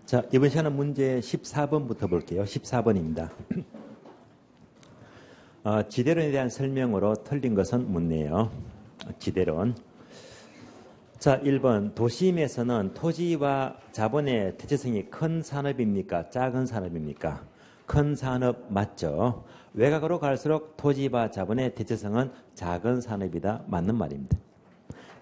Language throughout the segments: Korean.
자, 이번 시간은 문제 14번부터 볼게요. 14번입니다. 지대론에 대한 설명으로 틀린 것은 묻네요. 지대론. 자, 1번. 도심에서는 토지와 자본의 대체성이 큰 산업입니까? 작은 산업입니까? 큰 산업 맞죠? 외곽으로 갈수록 토지와 자본의 대체성은 작은 산업이다. 맞는 말입니다.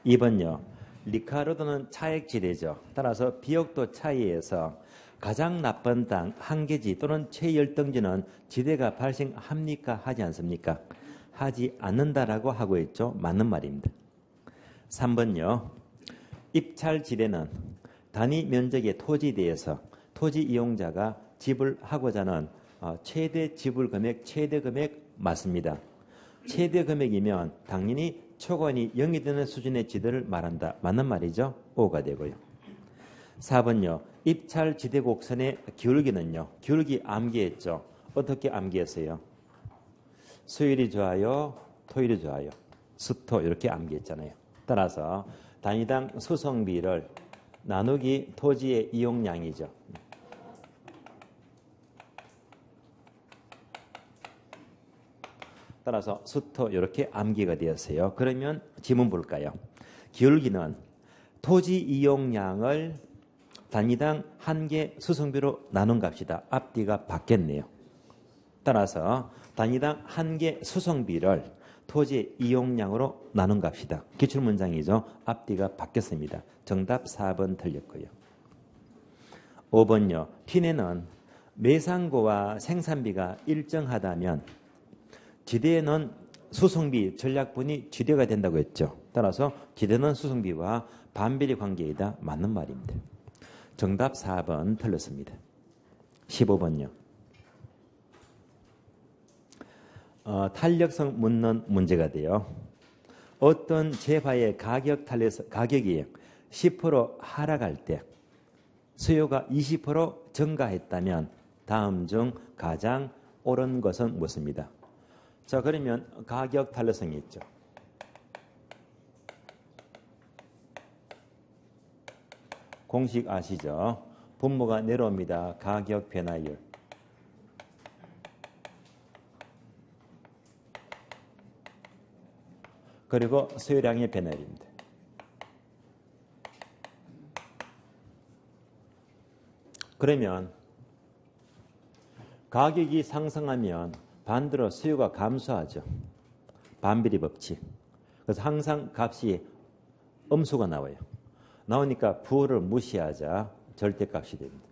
2번요. 리카르도는 차액지대죠. 따라서 비옥도 차이에서 가장 나쁜 땅, 한계지 또는 최열등지는 지대가 발생합니까? 하지 않습니까? 하지 않는다라고 하고 있죠. 맞는 말입니다. 3번요. 입찰지대는 단위 면적의 토지대에서 토지 이용자가 지불하고자 하는 최대 지불 금액, 최대 금액 맞습니다. 최대 금액이면 당연히 초과원이 0이 되는 수준의 지대를 말한다. 맞는 말이죠. O가 되고요. 4번요. 입찰 지대 곡선의 기울기는요. 기울기 암기했죠. 어떻게 암기했어요? 수율이 좋아요. 토율이 좋아요. 수토 이렇게 암기했잖아요. 따라서 단위당 수송비를 나누기 토지의 이용량이죠. 따라서 수토 이렇게 암기가 되었어요. 그러면 지문 볼까요? 기울기는 토지 이용량을 단위당 한 개 수송비로 나눈 값이다. 앞뒤가 바뀌었네요. 따라서 단위당 한 개 수송비를 토지 이용량으로 나눈 값이다. 기출문장이죠. 앞뒤가 바뀌었습니다. 정답 4번 틀렸고요. 5번요. 틴에는 매상고와 생산비가 일정하다면 지대에는 수송비, 전략분이 지대가 된다고 했죠. 따라서 지대는 수송비와 반비례 관계이다. 맞는 말입니다. 정답 4번 틀렸습니다. 15번요. 탄력성 묻는 문제가 돼요. 어떤 재화의 가격이 10% 하락할 때 수요가 20% 증가했다면 다음 중 가장 옳은 것은 무엇입니다? 자, 그러면 가격 탄력성이 있죠. 공식 아시죠? 분모가 내려옵니다. 가격 변화율. 그리고 수요량의 변화율입니다. 그러면 가격이 상승하면 반대로 수요가 감소하죠. 반비례 법칙. 그래서 항상 값이 음수가 나와요. 나오니까 부호를 무시하자 절대값이 됩니다.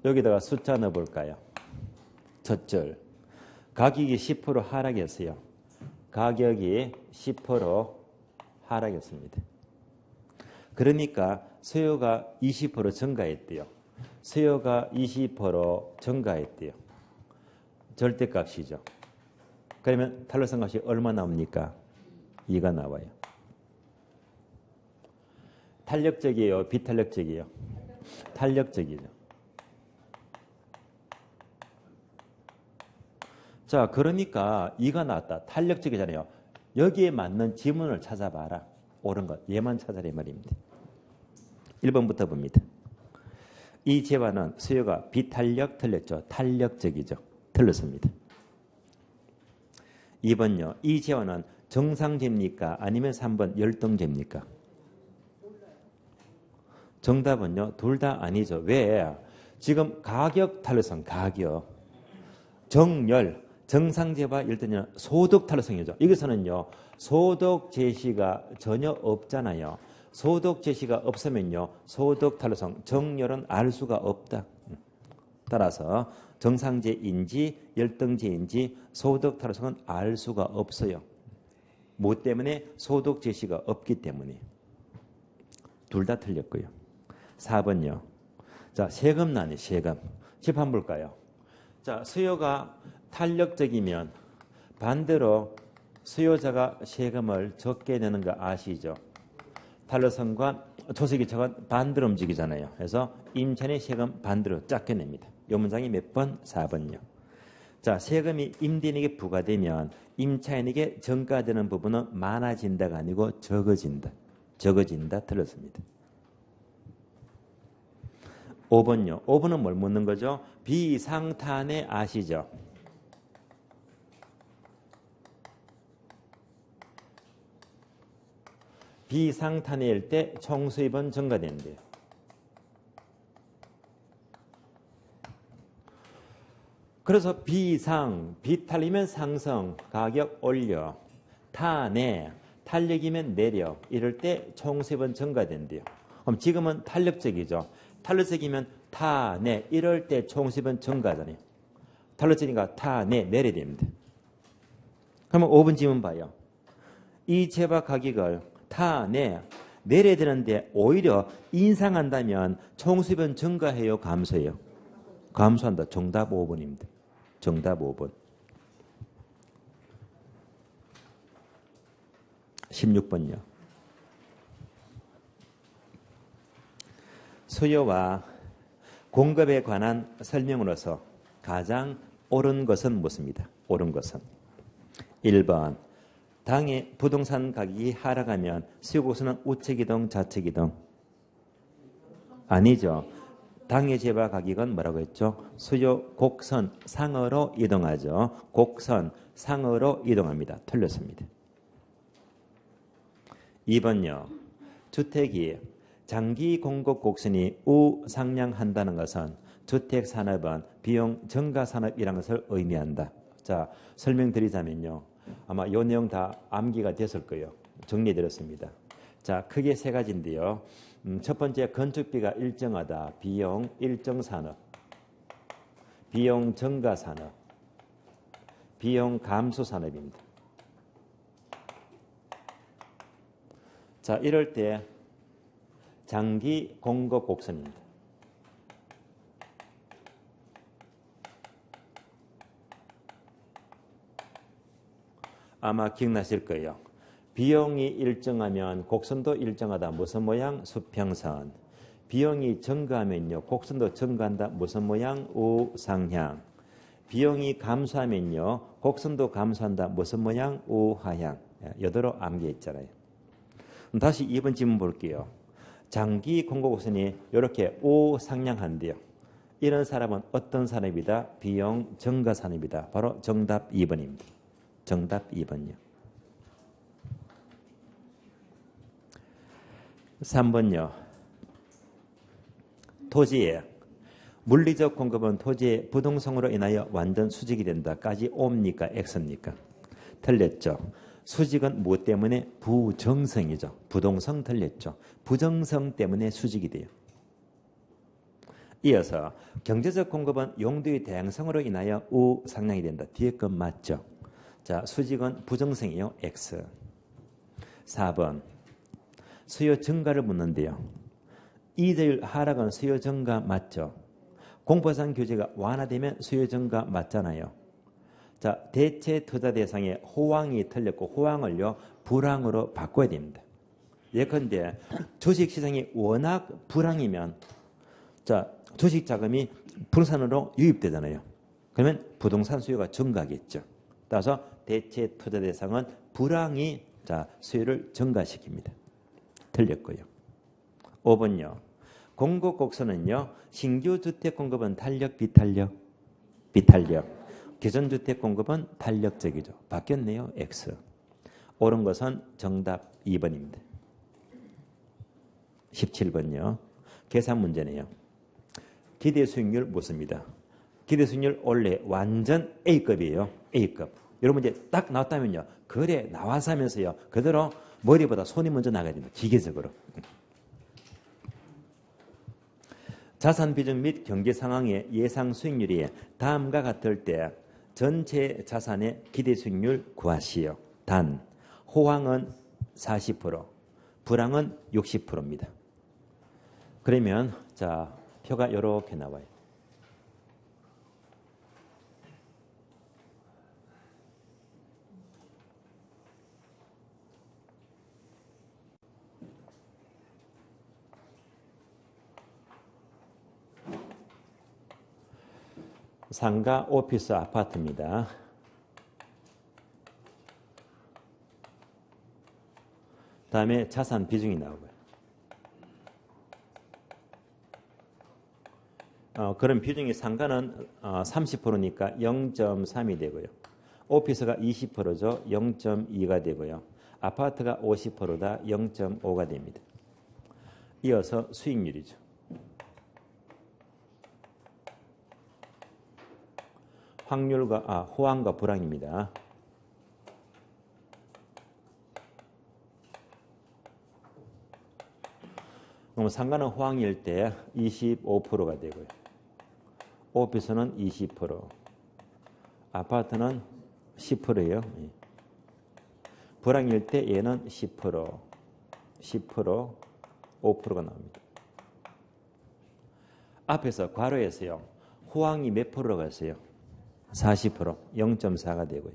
여기다가 숫자 넣어볼까요? 첫 줄. 가격이 10% 하락했어요. 가격이 10% 하락했습니다. 그러니까 수요가 20% 증가했대요. 수요가 20% 증가했대요. 절대값이죠. 그러면 탄력성 값이 얼마 나옵니까? 2가 나와요. 탄력적이에요? 비탄력적이에요? 탄력적이죠. 자, 그러니까 2가 나왔다. 탄력적이잖아요. 여기에 맞는 지문을 찾아봐라. 옳은 것. 얘만 찾아라 말입니다. 1번부터 봅니다. 이 재화는 수요가 비탄력 틀렸죠. 탄력적이죠. 틀렸습니다. 2번요. 이 재화는 정상재입니까? 아니면 3번 열등재입니까? 정답은요. 둘 다 아니죠. 왜? 지금 가격 탄력성, 가격. 정열, 정상재와 열등재는 소득 탄력성이죠. 여기서는요. 소득 제시가 전혀 없잖아요. 소득 제시가 없으면요. 소득 탄력성, 정열은 알 수가 없다. 따라서 정상재인지 열등재인지 소득 탄력성은 알 수가 없어요. 뭐 때문에? 소득 제시가 없기 때문에. 둘 다 틀렸고요. 4번요. 자, 세금란이 세금. 칠판 볼까요? 자, 수요가 탄력적이면 반대로 수요자가 세금을 적게 내는 거 아시죠? 탄력성과 조세기차가 반대로 움직이잖아요. 그래서 임차인의 세금 반대로 작게 냅니다. 이 문장이 몇 번? 4번요. 자, 세금이 임대인에게 부과되면 임차인에게 전가되는 부분은 많아진다가 아니고 적어진다. 적어진다. 틀렸습니다. 5번요. 5번은 뭘 묻는 거죠? 비상탄에 아시죠? 비상탄해일 때 총 수입은 증가된대요. 그래서 비탈이면 상승, 가격 올려, 탄해, 탄력이면 내려, 이럴 때 총 수입은 증가된대요. 그럼 지금은 탄력적이죠. 탄력적이면 탄해, 이럴 때 총 수입은 증가잖아요. 탄력적이니까 탄해, 내려야 됩니다. 그러면 5번 질문 봐요. 이 재화 가격을 탄해, 내려야 되는데 오히려 인상한다면 총 수입은 증가해요, 감소해요? 감소한다. 정답 5번입니다. 정답 5번. 16번요. 수요와 공급에 관한 설명으로서 가장 옳은 것은 무엇입니다? 옳은 것은 1번 당의 부동산 가격이 하락하면 수요곡선은 우측이동 좌측이동? 아니죠. 당의 재화 가격은 뭐라고 했죠? 수요 곡선 상으로 이동하죠. 곡선 상으로 이동합니다. 틀렸습니다. 2번요. 주택이 장기 공급 곡선이 우상향한다는 것은 주택산업은 비용 증가산업이라는 것을 의미한다. 자, 설명드리자면요. 아마 이 내용 다 암기가 됐을 거예요. 정리해드렸습니다. 자, 크게 세 가지인데요. 첫 번째, 건축비가 일정하다. 비용 일정산업, 비용 증가산업, 비용 감소산업입니다. 자, 이럴 때 장기 공급 곡선입니다. 아마 기억나실 거예요. 비용이 일정하면 곡선도 일정하다. 무슨 모양? 수평선. 비용이 증가하면요. 곡선도 증가한다. 무슨 모양? 우상향. 비용이 감소하면요. 곡선도 감소한다. 무슨 모양? 우하향. 여더러 암기했잖아요. 다시 2번 질문 볼게요. 장기 공급 곡선이 이렇게 우상향한대요. 이런 사람은 어떤 산업이다? 비용 증가 산업이다. 바로 정답 2번입니다. 정답 2번요. 3번요. 토지의 물리적 공급은 토지의 부동성으로 인하여 완전 수직이 된다까지 O입니까? X입니까? 틀렸죠. 수직은 무엇 때문에? 부정성이죠. 부동성 틀렸죠. 부정성 때문에 수직이 돼요. 이어서 경제적 공급은 용도의 다양성으로 인하여 우상향이 된다. 뒤에 건 맞죠. 자, 수직은 부정성이요. X. 4번. 수요 증가를 묻는데요. 이자율 하락은 수요 증가 맞죠? 공포상 규제가 완화되면 수요 증가 맞잖아요. 자, 대체 투자 대상의 호황이 틀렸고 호황을요 불황으로 바꿔야 됩니다. 예컨대 주식 시장이 워낙 불황이면 자, 주식 자금이 부동산으로 유입되잖아요. 그러면 부동산 수요가 증가하겠죠. 따라서 대체 투자 대상은 불황이 자, 수요를 증가시킵니다. 틀렸고요. 5번요. 공급 곡선은요. 신규 주택 공급은 탄력, 비탄력? 비탄력. 기존 주택 공급은 탄력적이죠. 바뀌었네요. X. 옳은 것은 정답 2번입니다. 17번요. 계산 문제네요. 기대 수익률 묻습니다. 기대 수익률 원래 완전 A급이에요. A급. 여러분 이제 딱 나왔다면요. 그래 나와서 하면서요. 그대로 머리보다 손이 먼저 나가야 됩니다. 기계적으로. 자산 비중 및 경제 상황의 예상 수익률이 다음과 같을 때 전체 자산의 기대 수익률 구하시오. 단, 호황은 40%, 불황은 60%입니다. 그러면 자 표가 이렇게 나와요. 상가, 오피스, 아파트입니다. 다음에 자산 비중이 나오고요. 그런 비중이 상가는 30%니까 0.3이 되고요. 오피스가 20%죠. 0.2가 되고요. 아파트가 50%다. 0.5가 됩니다. 이어서 수익률이죠. 호황과 불황입니다. 그럼 상가는 호황일 때 25%가 되고요. 오피스는 20%, 아파트는 10%예요. 불황일 때 얘는 10%, 5%가 나옵니다. 앞에서 괄호에서요. 호황이 몇 프로가 있어요? 40%, 0.4가 되고요.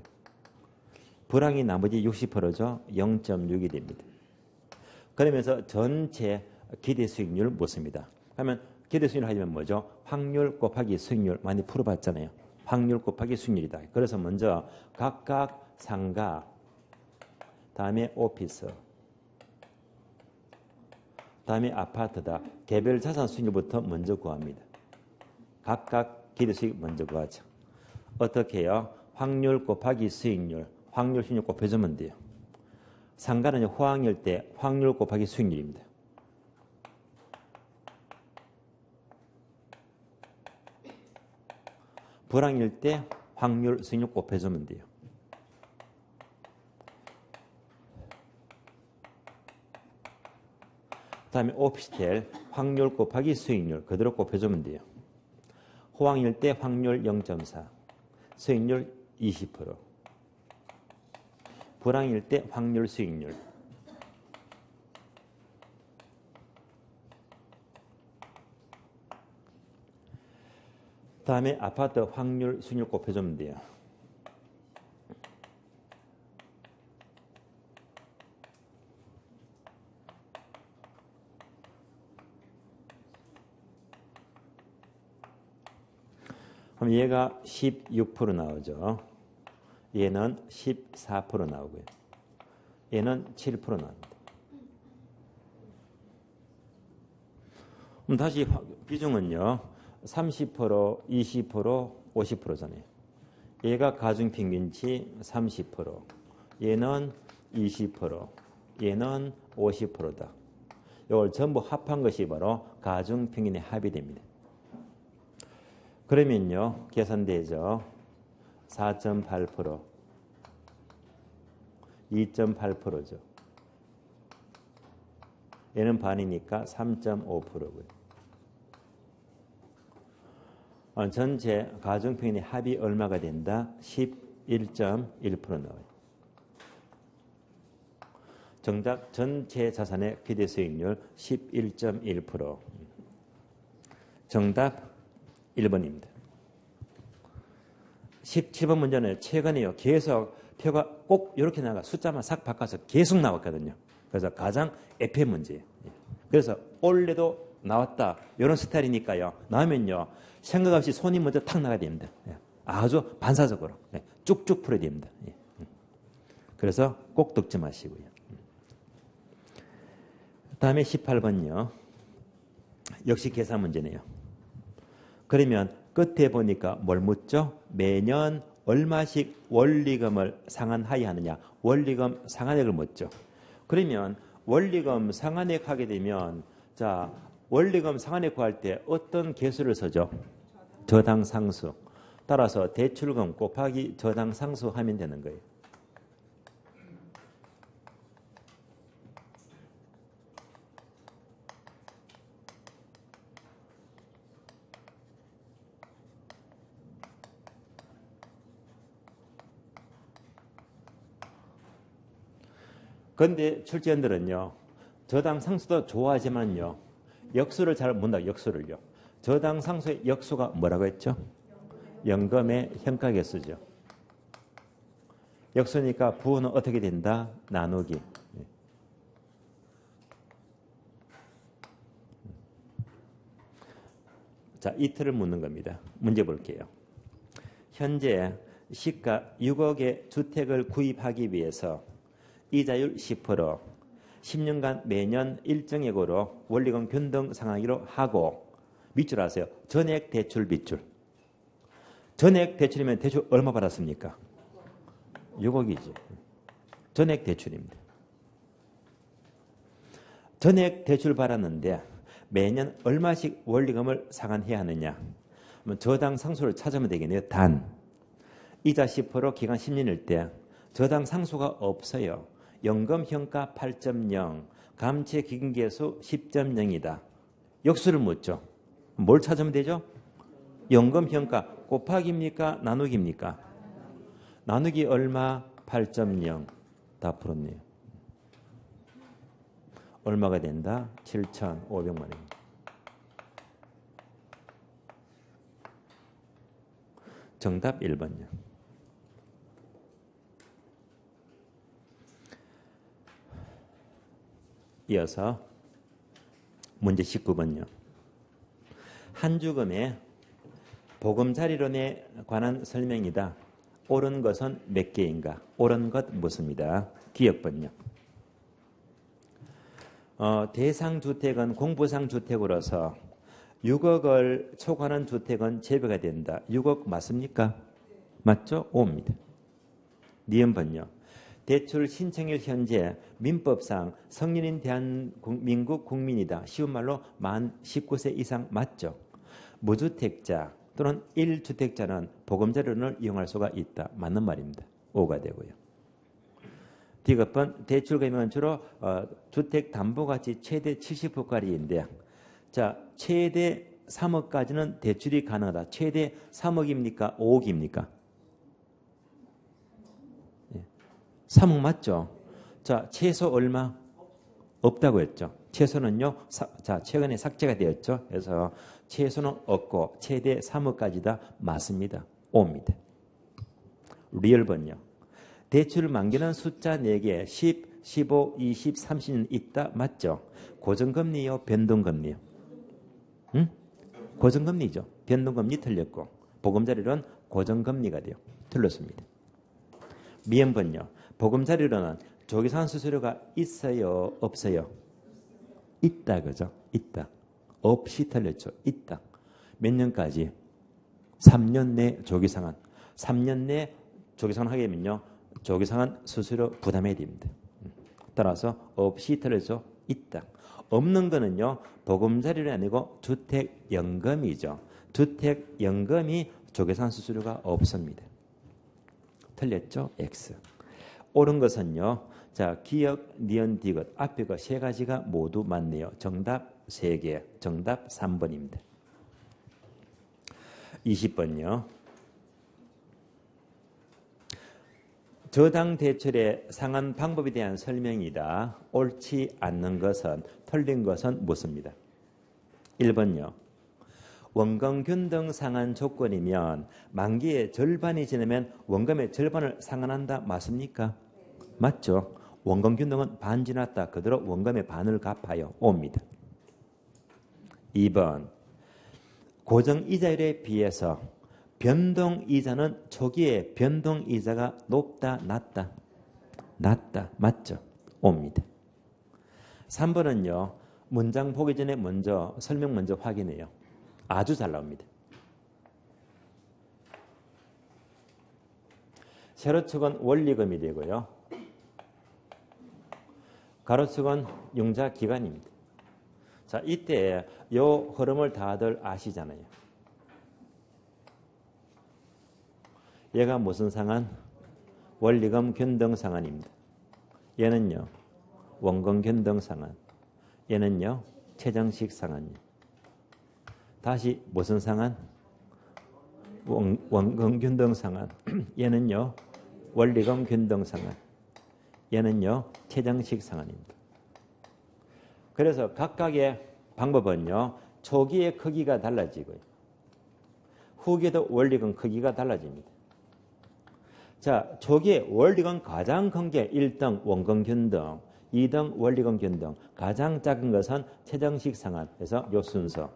불황이 나머지 60%죠. 0.6이 됩니다. 그러면서 전체 기대 수익률을 묻습니다. 그러면 기대 수익률 하려면 뭐죠? 확률 곱하기 수익률 많이 풀어봤잖아요. 확률 곱하기 수익률이다. 그래서 먼저 각각 상가, 다음에 오피스, 다음에 아파트다. 개별 자산 수익률부터 먼저 구합니다. 각각 기대 수익 먼저 구하죠. 어떻게 해요? 확률 곱하기 수익률, 확률 수익률 곱해주면 돼요. 상가는 호황일 때 확률 곱하기 수익률입니다. 불황일 때 확률 수익률 곱해주면 돼요. 다음에 오피스텔 확률 곱하기 수익률 그대로 곱해주면 돼요. 호황일 때 확률 0.4, 수익률 20%. 불황일 때 확률 수익률. 다음에 아파트 확률 수익률 곱해주면 돼요. 그럼 얘가 16% 나오죠. 얘는 14% 나오고요. 얘는 7% 나옵니다. 그럼 다시 비중은요. 30%, 20%, 50%잖아요. 얘가 가중평균치 30%, 얘는 20%, 얘는 50%다. 이걸 전부 합한 것이 바로 가중평균의 합이 됩니다. 그러면요. 계산되죠. 4.8%, 2.8%죠. 얘는 반이니까 3.5%고요. 전체 가중평균의 합이 얼마가 된다? 11.1% 나와요. 정답 전체 자산의 기대 수익률 11.1%. 정답 1번입니다. 17번 문제는 최근에요. 계속 표가 꼭 이렇게 나가 숫자만 싹 바꿔서 계속 나왔거든요. 그래서 가장 에페 문제예요. 그래서 올해도 나왔다. 이런 스타일이니까요. 나오면요. 생각 없이 손이 먼저 탁 나가야 됩니다. 아주 반사적으로. 쭉쭉 풀어야 됩니다. 그래서 꼭 득점하시고요. 다음에 18번요. 역시 계산 문제네요. 그러면 끝에 보니까 뭘 묻죠? 매년 얼마씩 원리금을 상환하여야 하느냐. 원리금 상환액을 묻죠. 그러면 원리금 상환액 하게 되면 자 원리금 상환액 구할 때 어떤 계수를 쓰죠? 저당상수. 따라서 대출금 곱하기 저당상수 하면 되는 거예요. 그런데 출제원들은요. 저당상수도 좋아하지만요. 역수를 잘 못한다. 역수를요. 저당상수의 역수가 뭐라고 했죠? 연금의 현가계수죠. 역수니까 부호는 어떻게 된다? 나누기. 자, 이틀을 묻는 겁니다. 문제 볼게요. 현재 시가 6억의 주택을 구입하기 위해서 이자율 10%, 10년간 매년 일정액으로 원리금 균등 상환하기로 하고 밑줄 아세요? 전액 대출 빗줄. 전액 대출이면 대출 얼마 받았습니까? 6억이지. 전액 대출입니다. 전액 대출 받았는데 매년 얼마씩 원리금을 상환해야 하느냐? 저당 상수를 찾으면 되겠네요. 단 이자 10% 기간 10년일 때 저당 상수가 없어요. 연금 현가 8.0, 감채 기금계수 10.0이다. 역수를 묻죠. 뭘 찾으면 되죠? 연금 현가 곱하기입니까? 나누기입니까? 나누기 얼마? 8.0. 다 풀었네요. 얼마가 된다? 7,500만 원. 정답 1번요. 이어서 문제 19번요. 한주금의 보금자리론에 관한 설명이다. 옳은 것은 몇 개인가? 옳은 것 묻습니다. 기억번요. 대상주택은 공부상주택으로서 6억을 초과하는 주택은 제외가 된다. 6억 맞습니까? 맞죠? O입니다. 니은번요. 대출 신청일 현재 민법상 성년인 대한민국 국민이다. 쉬운 말로 만 19세 이상 맞죠? 무주택자 또는 1주택자는 보금자리론을 이용할 수가 있다. 맞는 말입니다. O가 되고요. D급은 대출금액은 주로 주택담보가치 최대 70%까지인데 자 최대 3억까지는 대출이 가능하다. 최대 3억입니까? 5억입니까? 3억 맞죠? 자 최소 얼마? 없다고 했죠. 최소는요. 자 최근에 삭제가 되었죠. 그래서 최소는 없고 최대 3억까지다. 맞습니다. 5입니다. 리얼번요. 대출 만기는 숫자 4개 10, 15, 20, 30년 있다. 맞죠? 고정금리요? 변동금리요? 응? 고정금리죠. 변동금리 틀렸고 보금자리론 고정금리가 돼요. 틀렸습니다. 미연번요. 보금자리론은 조기상환 수수료가 있어요? 없어요? 있다. 그죠? 있다. 없이 틀렸죠. 있다. 몇 년까지? 3년 내 조기상환. 3년 내 조기상환 하게 되면요. 조기상환 수수료 부담해야 됩니다. 따라서 없이 틀렸죠. 있다. 없는 거는요. 보금자리론이 아니고 주택연금이죠. 주택연금이 조기상환 수수료가 없습니다. 틀렸죠? X. 옳은 것은요. 자, 기역, 니은, 디귿 앞에 거 세 가지가 모두 맞네요. 정답 3개. 정답 3번입니다. 20번요. 저당 대출의 상환 방법에 대한 설명이다. 옳지 않는 것은, 틀린 것은 묻습니다. 1번요. 원금균등 상환 조건이면 만기의 절반이 지나면 원금의 절반을 상환한다. 맞습니까? 맞죠? 원금균등은 반 지났다. 그대로 원금의 반을 갚아요. O입니다. 2번. 고정이자율에 비해서 변동이자는 초기에 변동이자가 높다. 낮다. 낮다. 맞죠? O입니다. 3번은요. 문장 보기 전에 설명 먼저 확인해요. 아주 잘 나옵니다. 세로축은 원리금이 되고요. 가로축은 융자 기간입니다. 자, 이때 요 흐름을 다들 아시잖아요. 얘가 무슨 상환? 원리금 변동 상환입니다. 얘는요. 원금 변동 상환. 얘는요. 최정식 상환이요. 다시 무슨 상환? 원금 변동 상환. 얘는요. 원리금 변동 상환. 얘는요. 최정식 상환입니다. 그래서 각각의 방법은요. 초기의 크기가 달라지고요. 후기에도 원리금 크기가 달라집니다. 자, 초기에 원리금 가장 큰 게 1등 원금 변동, 2등 원리금 변동, 가장 작은 것은 최정식 상환. 그래서 요 순서.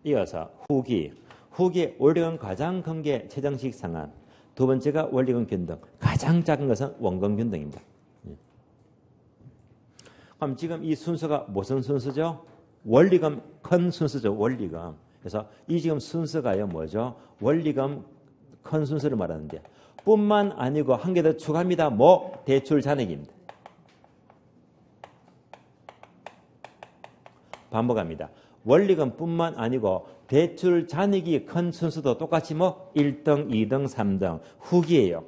이어서 후기에 원리금 가장 큰 게 최정식 상환, 두 번째가 원리금 변동, 가장 작은 것은 원금 변동입니다. 그럼 지금 이 순서가 무슨 순서죠? 원리금 큰 순서죠. 원리금. 그래서 이 지금 순서가요 뭐죠? 원리금 큰 순서를 말하는데 뿐만 아니고 한 개 더 추가합니다. 뭐? 대출 잔액입니다. 반복합니다. 원리금 뿐만 아니고 대출 잔액이 큰 순서도 똑같이 뭐 1등, 2등, 3등 후기예요.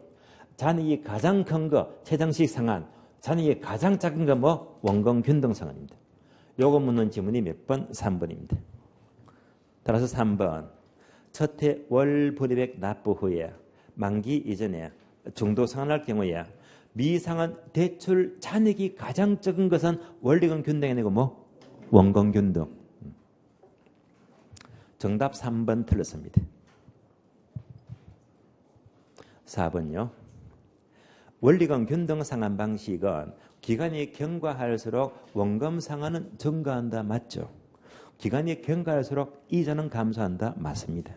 잔액이 가장 큰 거 최정식 상한, 잔액이 가장 작은 거 뭐 원금 균등 상한입니다. 요거 묻는 지문이 몇 번? 3번입니다. 따라서 3번 첫해 월 불이백 납부 후에 만기 이전에 중도 상환할 경우에 미상한 대출 잔액이 가장 적은 것은 원리금 균등이 아니고 뭐 원금 균등. 정답 3번 틀렸습니다. 4번요. 원리금 균등 상환 방식은 기간이 경과할수록 원금 상환은 증가한다. 맞죠? 기간이 경과할수록 이자는 감소한다. 맞습니다.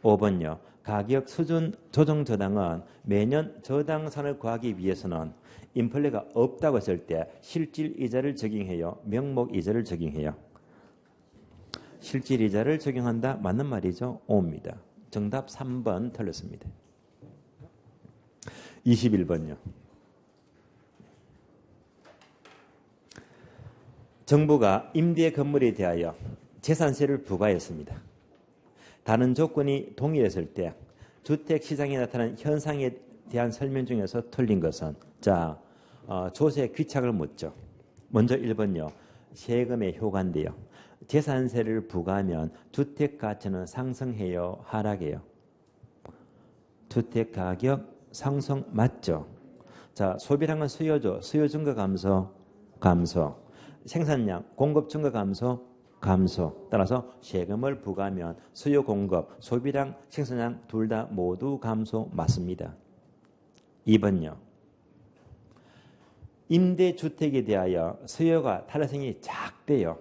5번요. 가격 수준 조정 저당은 매년 저당선을 구하기 위해서는 인플레가 없다고 했을 때 실질 이자를 적용해요. 명목 이자를 적용해요. 실질 이자를 적용한다. 맞는 말이죠. O입니다. 정답 3번 틀렸습니다. 21번요. 정부가 임대 건물에 대하여 재산세를 부과했습니다. 다른 조건이 동일했을 때 주택시장에 나타난 현상에 대한 설명 중에서 틀린 것은 자 조세 귀착을 묻죠. 먼저 1번요. 세금의 효과인데요. 재산세를 부과하면 주택가치는 상승해요? 하락해요? 주택가격 상승 맞죠? 자 소비량은 수요죠. 수요 증가 감소? 감소. 생산량 공급 증가 감소? 감소. 따라서 세금을 부과하면 수요 공급, 소비량, 생산량 둘 다 모두 감소 맞습니다. 2번요. 임대주택에 대하여 수요가 탄력성이 작대요.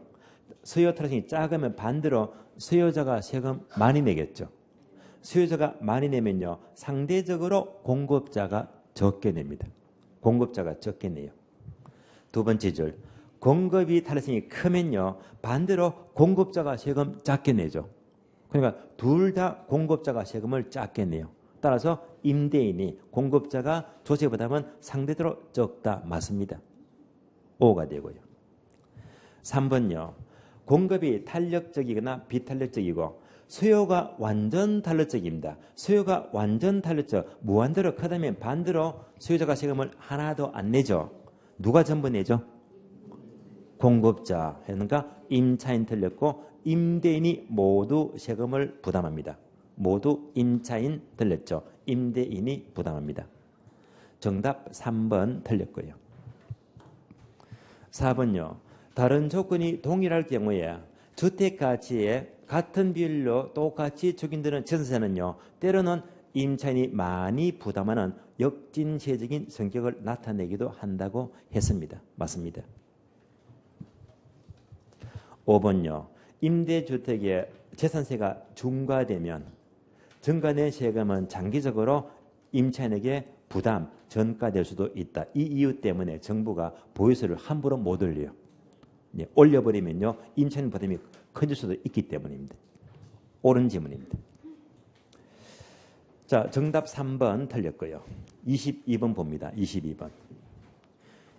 수요 탄력성이 작으면 반대로 수요자가 세금 많이 내겠죠. 수요자가 많이 내면요. 상대적으로 공급자가 적게 냅니다. 공급자가 적게 내요. 두 번째 줄. 공급이 탄력성이 크면요. 반대로 공급자가 세금 작게 내죠. 그러니까 둘 다 공급자가 세금을 작게 내요. 따라서 임대인이 공급자가 조세 부담은 상대적으로 적다. 맞습니다. 5가 되고요. 3번요. 공급이 탄력적이거나 비탄력적이고 수요가 완전 탄력적입니다. 수요가 완전 탄력적, 무한대로 크다면 반대로 수요자가 세금을 하나도 안 내죠. 누가 전부 내죠? 공급자. 그러니까 임차인 틀렸고 임대인이 모두 세금을 부담합니다. 모두 임차인 틀렸죠. 임대인이 부담합니다. 정답 3번 틀렸고요. 4번요. 다른 조건이 동일할 경우에 주택가치에 같은 비율로 똑같이 적용되는 재산세는요. 때로는 임차인이 많이 부담하는 역진세적인 성격을 나타내기도 한다고 했습니다. 맞습니다. 5번요. 임대주택의 재산세가 중과되면 증가된 세금은 장기적으로 임차인에게 부담, 전가될 수도 있다. 이 이유 때문에 정부가 보유세를 함부로 못 올려요. 올려버리면요. 임차인 부담이 커질 수도 있기 때문입니다. 옳은 질문입니다. 자, 정답 3번 틀렸고요. 22번 봅니다. 22번.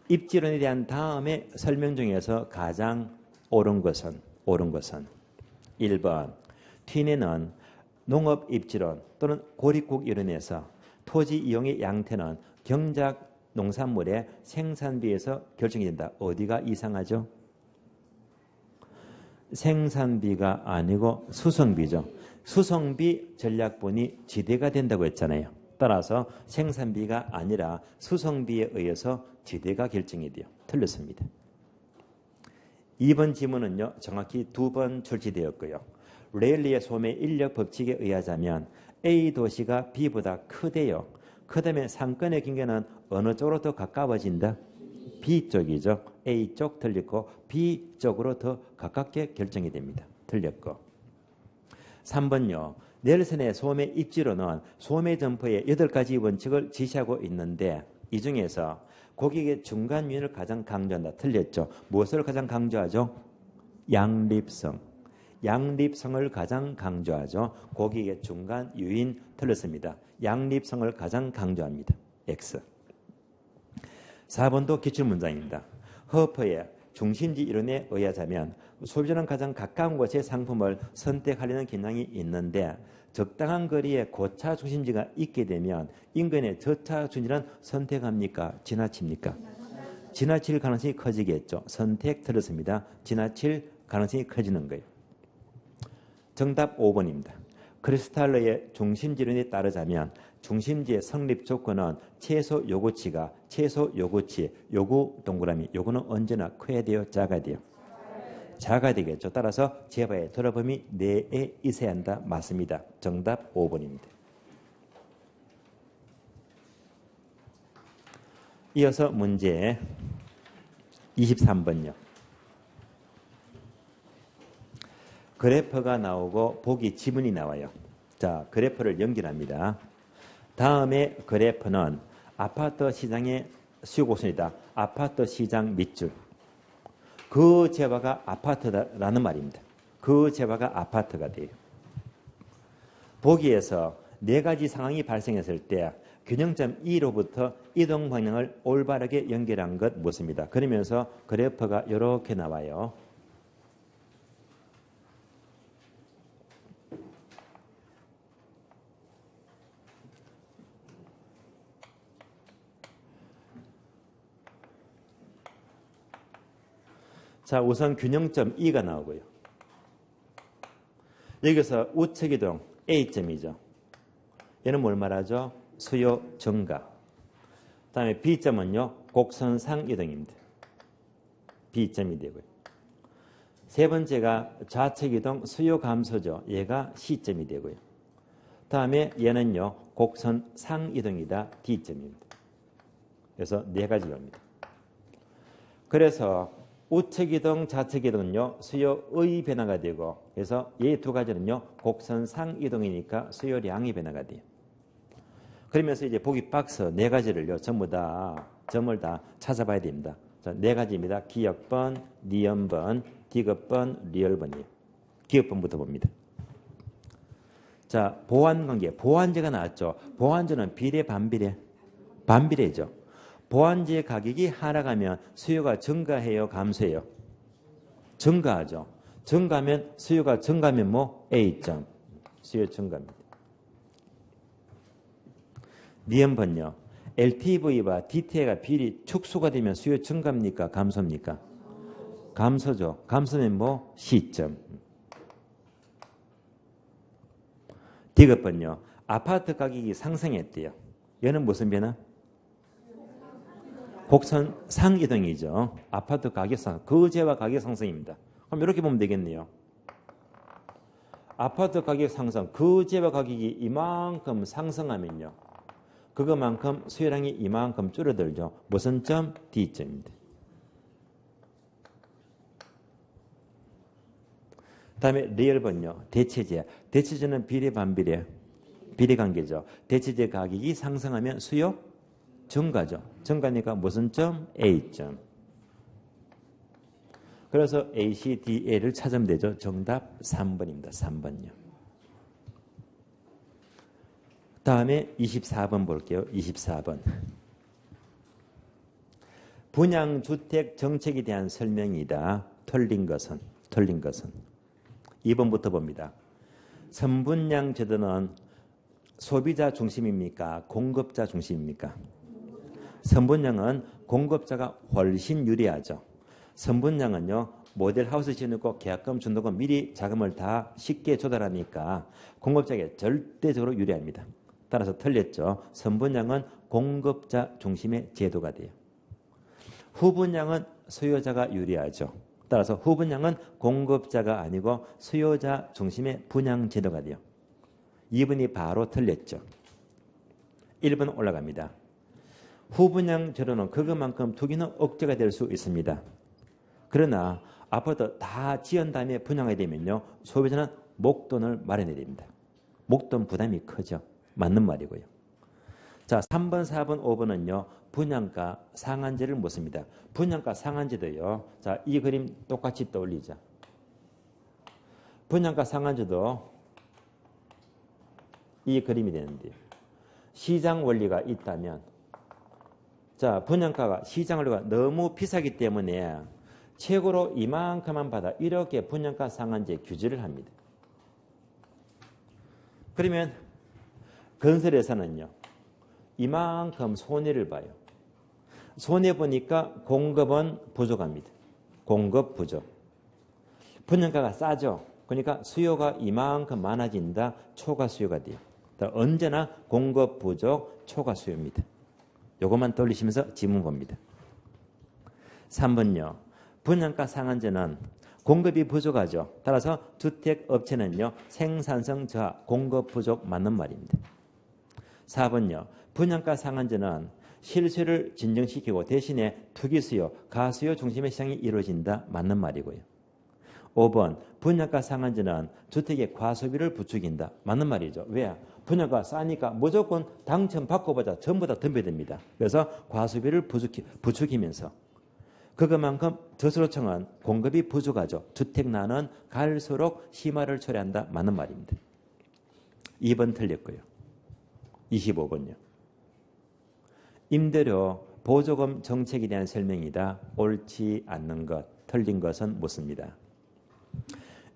입지론에 대한 다음에 설명 중에서 가장 옳은 것은 1번. 튀내는 농업 입지론 또는 고립국 이론에서 토지 이용의 양태는 경작 농산물의 생산비에서 결정이 된다. 어디가 이상하죠? 생산비가 아니고 수성비죠. 수성비 전략분이 지대가 된다고 했잖아요. 따라서 생산비가 아니라 수성비에 의해서 지대가 결정이 돼요. 틀렸습니다. 2번 지문은요. 정확히 2번 출제되었고요. 레일리의 소매 인력 법칙에 의하자면 A 도시가 B보다 크대요. 크다면 상권의 경계는 어느 쪽으로 더 가까워진다? B쪽이죠. A쪽 틀렸고 B쪽으로 더 가깝게 결정이 됩니다. 틀렸고. 3번요. 넬슨의 소매 입지론은 소매 점포의 8가지 원칙을 지시하고 있는데 이 중에서 고객의 중간 유인을 가장 강조한다. 틀렸죠. 무엇을 가장 강조하죠? 양립성. 양립성을 가장 강조하죠. 고객의 중간 유인 틀렸습니다. 양립성을 가장 강조합니다. X. 4번도 기출문장입니다. 허퍼의 중심지 이론에 의하자면 소비자는 가장 가까운 곳의 상품을 선택하려는 경향이 있는데 적당한 거리에 고차 중심지가 있게 되면 인근의 저차 중심지는 선택합니까? 지나칩니까? 지나칠 가능성이 커지겠죠. 선택 틀렸습니다. 지나칠 가능성이 커지는 거예요. 정답 5번입니다. 크리스탈러의 중심지론에 따르자면 중심지의 성립 조건은 최소 요구치가 요구 동그라미 요구는 언제나 커야 돼요? 작아야 돼요? 작아야 되겠죠. 따라서 제바의 돌아범위 내에 있어야 한다. 맞습니다. 정답 5번입니다. 이어서 문제 23번요. 그래프가 나오고 보기 지문이 나와요. 자, 그래프를 연결합니다. 다음에 그래프는 아파트 시장의 수요곡선이다. 아파트 시장 밑줄. 그 재화가 아파트라는 말입니다. 그 재화가 아파트가 돼요. 보기에서 네 가지 상황이 발생했을 때 균형점 E로부터 이동 방향을 올바르게 연결한 것 묻습니다. 그러면서 그래프가 이렇게 나와요. 자, 우선 균형점 E가 나오고요. 여기서 우측 이동 A점이죠. 얘는 뭘 말하죠? 수요 증가. 다음에 B점은요, 곡선상 이동입니다. B점이 되고요. 세 번째가 좌측 이동 수요 감소죠. 얘가 C점이 되고요. 다음에 얘는요, 곡선상 이동이다. D점입니다. 그래서 네 가지입니다. 그래서 우측 이동, 좌측 이동은요, 수요의 변화가 되고, 그래서 이 두 가지는요, 곡선상 이동이니까 수요량이 변화가 돼요. 그러면서 이제 보기 박스 네 가지를요, 전부 다, 점을 다 찾아봐야 됩니다. 자, 네 가지입니다. 기역번, 니은번, 디귿번, 리얼번이에요. 기역번부터 봅니다. 자, 보완관계, 보완제가 나왔죠. 보완제는 비례, 반비례? 반비례죠. 보완제 가격이 하락하면 수요가 증가해요, 감소해요? 증가하죠. 증가하면 수요가 증가하면 뭐? A점. 수요 증가입니다. 니은번요. LTV와 DTA가 비율이 축소가 되면 수요 증가입니까? 감소입니까? 감소죠. 감소는 뭐? C점. 디귿번요. 아파트 가격이 상승했대요. 얘는 무슨 변화? 곡선 상이동이죠. 아파트 가격 상승. 거제와 가격 상승입니다. 그럼 이렇게 보면 되겠네요. 아파트 가격 상승. 거제와 가격이 이만큼 상승하면요. 그것만큼 수요량이 이만큼 줄어들죠. 무슨 점? D점입니다. 다음에 리얼번요. 대체제. 대체제는 비례 반비례. 비례관계죠. 대체제 가격이 상승하면 수요 증가죠. 증가니까 무슨 점? A점. 그래서 ACDA를 찾으면 되죠. 정답 3번입니다. 3번요. 다음에 24번 볼게요. 24번. 분양주택 정책에 대한 설명이다. 틀린 것은. 2번부터 봅니다. 선분양 제도는 소비자 중심입니까? 공급자 중심입니까? 선분양은 공급자가 훨씬 유리하죠. 선분양은요, 모델 하우스 지어놓고 계약금 준다고 미리 자금을 다 쉽게 조달하니까 공급자에게 절대적으로 유리합니다. 따라서 틀렸죠. 선분양은 공급자 중심의 제도가 돼요. 후분양은 수요자가 유리하죠. 따라서 후분양은 공급자가 아니고 수요자 중심의 분양 제도가 돼요. 2번이 바로 틀렸죠. 1번 올라갑니다. 후분양 제도는 그것만큼 투기는 억제가 될 수 있습니다. 그러나 아파트 다 지은 다음에 분양하게 되면요, 소비자는 목돈을 마련해야 됩니다. 목돈 부담이 크죠. 맞는 말이고요. 자, 3번, 4번, 5번은요, 분양가 상한제를 묻습니다. 분양가 상한제도요. 자, 이 그림 똑같이 떠올리자. 분양가 상한제도 이 그림이 되는데 시장 원리가 있다면 자 분양가가 시장 원리가 너무 비싸기 때문에 최고로 이만큼만 받아 이렇게 분양가 상한제 규제를 합니다. 그러면 건설에서는요. 이만큼 손해를 봐요. 손해보니까 공급은 부족합니다. 공급 부족. 분양가가 싸죠. 그러니까 수요가 이만큼 많아진다. 초과 수요가 돼요. 언제나 공급 부족, 초과 수요입니다. 이것만 떠올리시면서 지문 봅니다. 3번요. 분양가 상한제는 공급이 부족하죠. 따라서 주택업체는요. 생산성 저하, 공급 부족 맞는 말입니다. 4번요. 분양가 상한제는 실수요를 진정시키고 대신에 투기 수요, 가수요 중심의 시장이 이루어진다. 맞는 말이고요. 5번. 분양가 상한제는 주택의 과소비를 부추긴다. 맞는 말이죠. 왜? 분양가 싸니까 무조건 당첨받고 보자. 전부 다 덤벼듭니다. 그래서 과소비를 부추기면서 그것만큼 저수로청은 공급이 부족하죠. 주택난은 갈수록 심화를 초래한다. 맞는 말입니다. 2번 틀렸고요. 25번요. 임대료 보조금 정책에 대한 설명이다. 옳지 않는 것, 틀린 것은 묻습니다.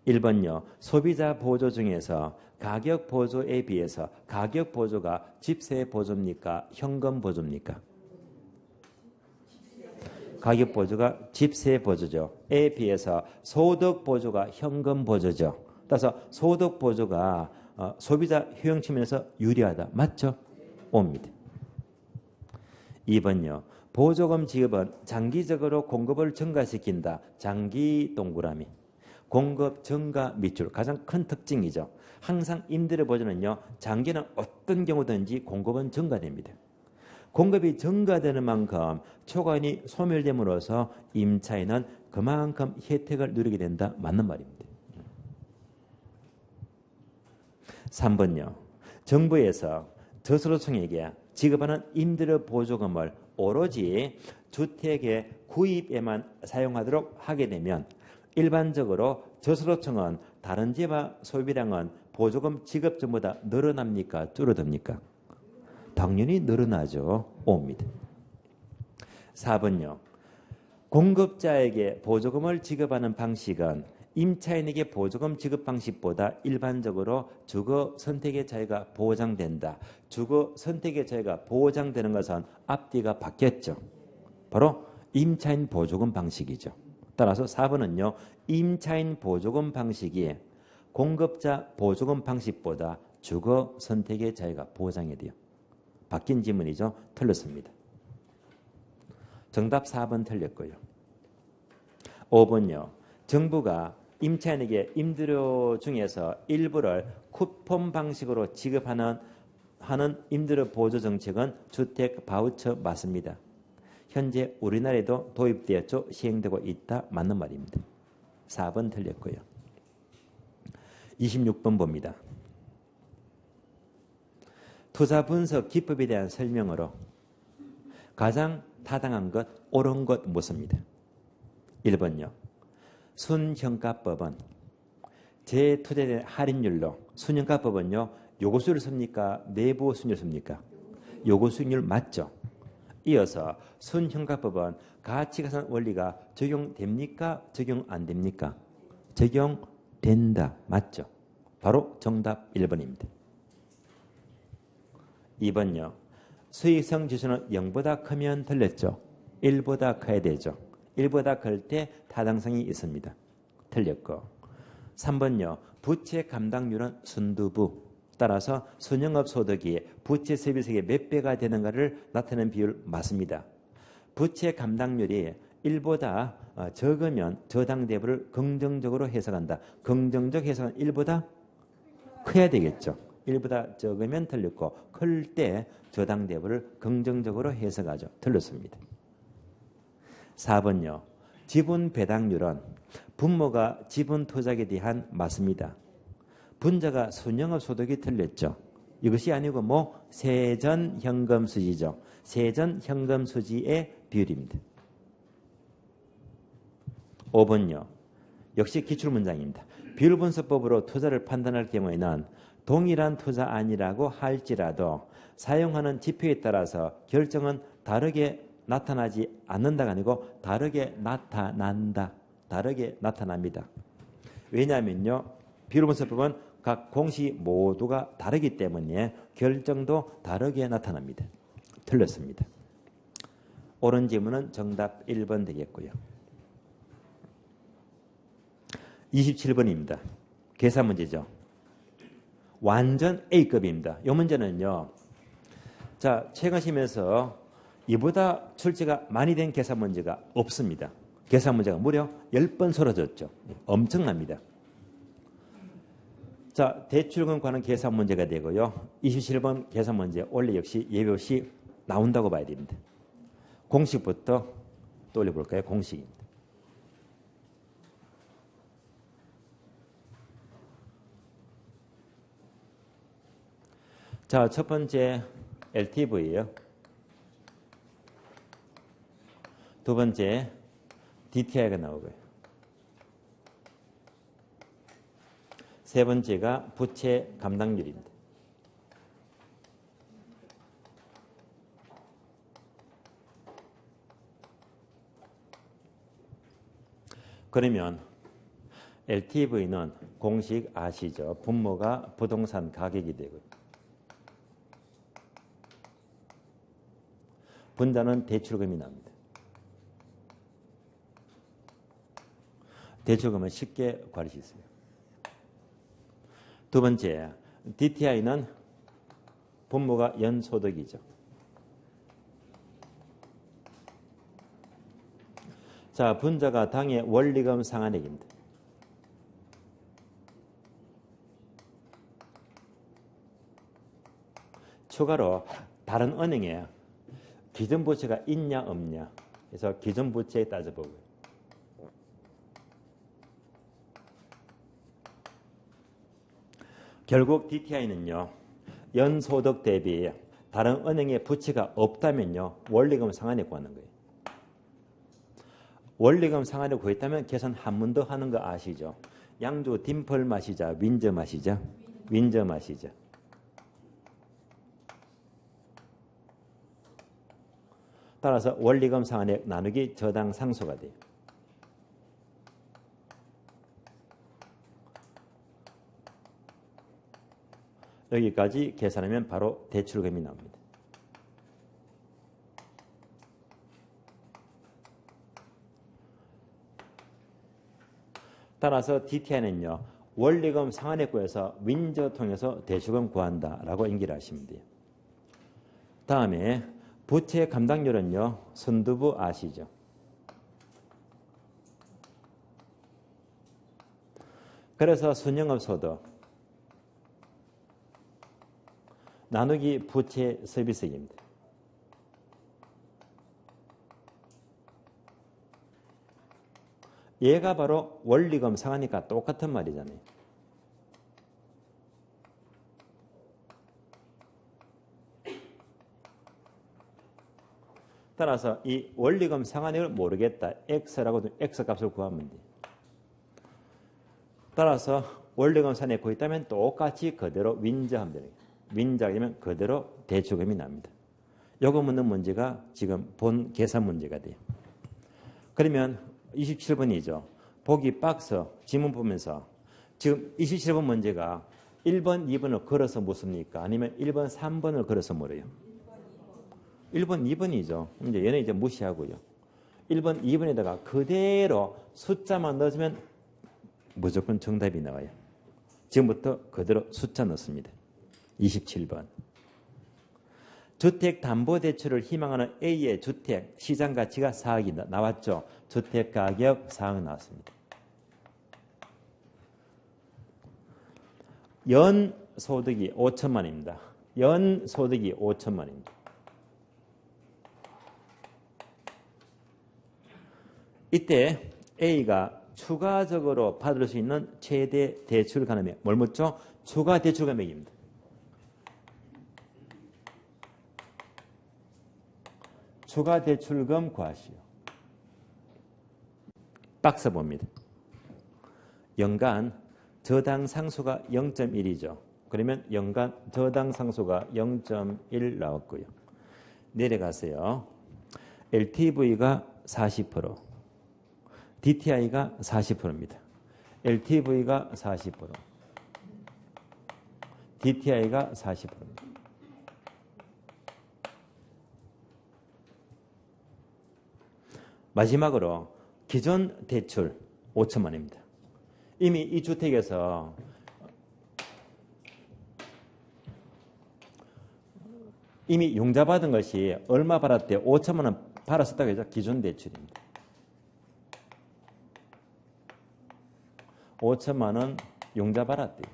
1번요. 소비자 보조 중에서 가격 보조에 비해서 가격 보조가 집세 보조입니까? 현금 보조입니까? 가격 보조가 집세 보조죠. 에 비해서 소득 보조가 현금 보조죠. 따라서 소득 보조가 소비자 효용 측면에서 유리하다. 맞죠? 옵니다. 2번요. 보조금 지급은 장기적으로 공급을 증가시킨다. 장기 동그라미. 공급 증가 밑줄 가장 큰 특징이죠. 항상 임대료 보조는요. 장기는 어떤 경우든지 공급은 증가됩니다. 공급이 증가되는 만큼 초과인이 소멸됨으로써 임차인은 그만큼 혜택을 누리게 된다. 맞는 말입니다. 3번요. 정부에서 저수로청에게 지급하는 임대료 보조금을 오로지 주택의 구입에만 사용하도록 하게 되면 일반적으로 저수로청은 다른 지역의 소비량은 보조금 지급 전보다 늘어납니까? 줄어듭니까? 당연히 늘어나죠. 옵니다. 4번요. 공급자에게 보조금을 지급하는 방식은 임차인에게 보조금 지급 방식보다 일반적으로 주거 선택의 자유가 보장된다. 주거 선택의 자유가 보장되는 것은 앞뒤가 바뀌었죠. 바로 임차인 보조금 방식이죠. 따라서 4번은요. 임차인 보조금 방식이 공급자 보조금 방식보다 주거 선택의 자유가 보장이 돼요. 바뀐 지문이죠. 틀렸습니다. 정답 4번 틀렸고요. 5번요. 정부가 임차인에게 임대료 중에서 일부를 쿠폰 방식으로 지급하는 임대료 보조 정책은 주택 바우처 맞습니다. 현재 우리나라에도 도입되었죠. 시행되고 있다. 맞는 말입니다. 4번 틀렸고요. 26번 봅니다. 투자 분석 기법에 대한 설명으로 가장 타당한 것, 옳은 것 묻습니다. 1번요. 순형가법은 재투자된 할인율로 순형가법은요. 요구수율을 씁니까? 내부 수익률을 씁니까? 요구수익률 맞죠? 이어서 순형가법은 가치가산 원리가 적용됩니까? 적용 안 됩니까? 적용된다. 맞죠? 바로 정답 1번입니다. 2번요. 수익성 지수는 0보다 크면 틀렸죠. 1보다 커야 되죠. 1보다 클 때 타당성이 있습니다. 틀렸고. 3번요. 부채 감당률은 순두부. 따라서 순영업 소득이 부채 서비스의 몇 배가 되는가를 나타내는 비율 맞습니다. 부채 감당률이 1보다 적으면 저당대부를 긍정적으로 해석한다. 긍정적 해석은 1보다 커야 되겠죠. 1보다 적으면 틀렸고 클 때 저당대부를 긍정적으로 해석하죠. 틀렸습니다. 4번요. 지분 배당률은 분모가 지분 투자에 대한 맞습니다. 분자가 순영업 소득이 틀렸죠. 이것이 아니고 세전 현금 수지죠. 세전 현금 수지의 비율입니다. 5번요. 역시 기출문장입니다. 비율분석법으로 투자를 판단할 경우에는 동일한 투자안이라고 할지라도 사용하는 지표에 따라서 결정은 다르게 나타나지 않는다가 아니고 다르게 나타난다. 다르게 나타납니다. 왜냐하면요. 비율분석법은 각 공식 모두가 다르기 때문에 결정도 다르게 나타납니다. 틀렸습니다. 옳은 질문은 정답 1번 되겠고요. 27번입니다. 계산 문제죠. 완전 A급입니다. 이 문제는요. 자, 최근 시험에서 이보다 출제가 많이 된 계산 문제가 없습니다. 계산 문제가 무려 10번 sor어졌죠. 엄청납니다. 자, 대출금 관한 계산 문제가 되고요. 27번 계산 문제 원래 역시 예외없이 나온다고 봐야 됩니다. 공식부터 떠올려볼까요? 공식입니다. 자, 첫 번째 LTV예요. 두 번째 DTI가 나오고요. 세 번째가 부채 감당률입니다. 그러면 LTV는 공식 아시죠? 분모가 부동산 가격이 되고요. 분자는 대출금이 납니다. 대출금은 쉽게 구할 수 있어요. 두 번째, DTI는 분모가 연소득이죠. 자, 분자가 당의 원리금 상환액입니다. 추가로 다른 은행에 기존 부채가 있냐 없냐 그래서 기존 부채에 따져보고요. 결국 DTI는요. 연소득 대비 다른 은행에 부채가 없다면요. 원리금 상환액 구하는 거예요. 원리금 상환액 구했다면 계산 한 번 더 하는 거 아시죠? 양조 딤플 마시자, 윈저 마시자, 윈저 마시자. 따라서 원리금 상환액 나누기 저당 상수가 돼요. 여기까지 계산하면 바로 대출금이 나옵니다. 따라서 DTI는요. 원리금 상환액 구해서 윈저 통해서 대출금 구한다라고 인기를 하시면 돼요. 다음에 부채 감당률은요. 선두부 아시죠? 그래서 순영업소득 나누기 부채 서비스액입니다. 얘가 바로 원리금 상하니까 똑같은 말이잖아요. 따라서 이 원리금 상환액을 모르겠다. X라고 X 값을 구하면 돼요. 따라서 원리금 상환액 구했다면 똑같이 그대로 윈저하면 돼요. 윈저하면 그대로 대출금이 납니다. 요거 묻는 문제가 지금 본 계산 문제가 돼요. 그러면 27번이죠. 보기 박스 지문 보면서 지금 27번 문제가 1번, 2번을 걸어서 묻습니까? 아니면 1번, 3번을 걸어서 물어요? 1번, 2번이죠. 이제 얘는 이제 무시하고요. 1번, 2번에다가 그대로 숫자만 넣어주면 무조건 정답이 나와요. 지금부터 그대로 숫자 넣습니다. 27번. 주택담보대출을 희망하는 A의 주택 시장가치가 4억이 나왔죠. 주택가격 4억 나왔습니다. 연소득이 5천만입니다. 연소득이 5천만입니다. 이때 A가 추가적으로 받을 수 있는 최대 대출 가능액 뭘 묻죠? 추가 대출 금액입니다. 추가 대출금 구하시오. 박스 봅니다. 연간 저당 상수가 0.1이죠. 그러면 연간 저당 상수가 0.1 나왔고요. 내려가세요. LTV가 40%, DTI가 40%입니다. LTV가 40%, DTI가 40%입니다. 마지막으로 기존 대출 5천만 원입니다. 이미 이 주택에서 이미 융자 받은 것이 얼마 받았대요? 5천만 원 받았었다고 해서 기존 대출입니다. 5천만 원 융자 받았대요.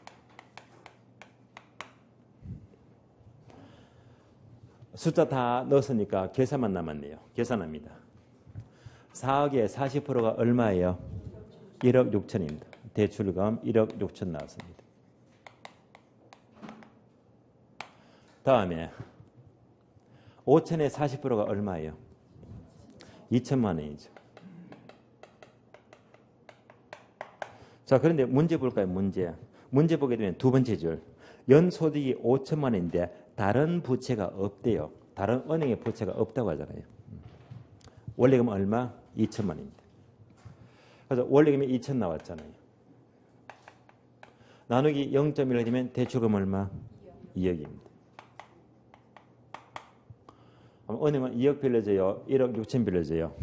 숫자 다 넣었으니까 계산만 남았네요. 계산합니다. 4억에 40%가 얼마예요? 1억 6천입니다. 대출금 1억 6천 나왔습니다. 다음에 5천에 40%가 얼마예요? 2천만 원이죠. 자, 그런데 문제 볼까요? 문제 보게 되면 두 번째 줄. 연소득이 5천만 원인데 다른 부채가 없대요. 다른 은행의 부채가 없다고 하잖아요. 원래금 얼마? 2천만 원입니다. 그래서 원래금이 2천 나왔잖아요. 나누기 0.1을 되면 대출금 얼마? 2억입니다. 은행은 2억 빌려줘요? 1억 6천 빌려줘요?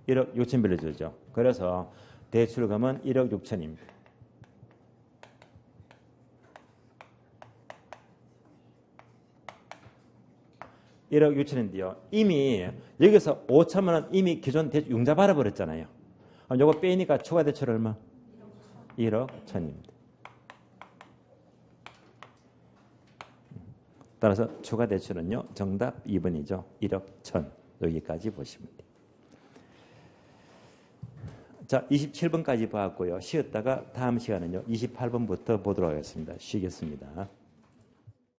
1억 6천 빌려주죠. 그래서 대출금은 1억 6천입니다. (1억 6천인데요) 이미 여기서 5천만 원 이미 기존 대출 융자 받아버렸잖아요. 요거 빼니까 추가 대출 얼마? 1억 1천입니다. 따라서 추가 대출은요, 정답 2번이죠. 1억 1천. 여기까지 보시면 돼요. 자, 27번까지 봤고요. 쉬었다가 다음 시간은요, 28번부터 보도록 하겠습니다. 쉬겠습니다.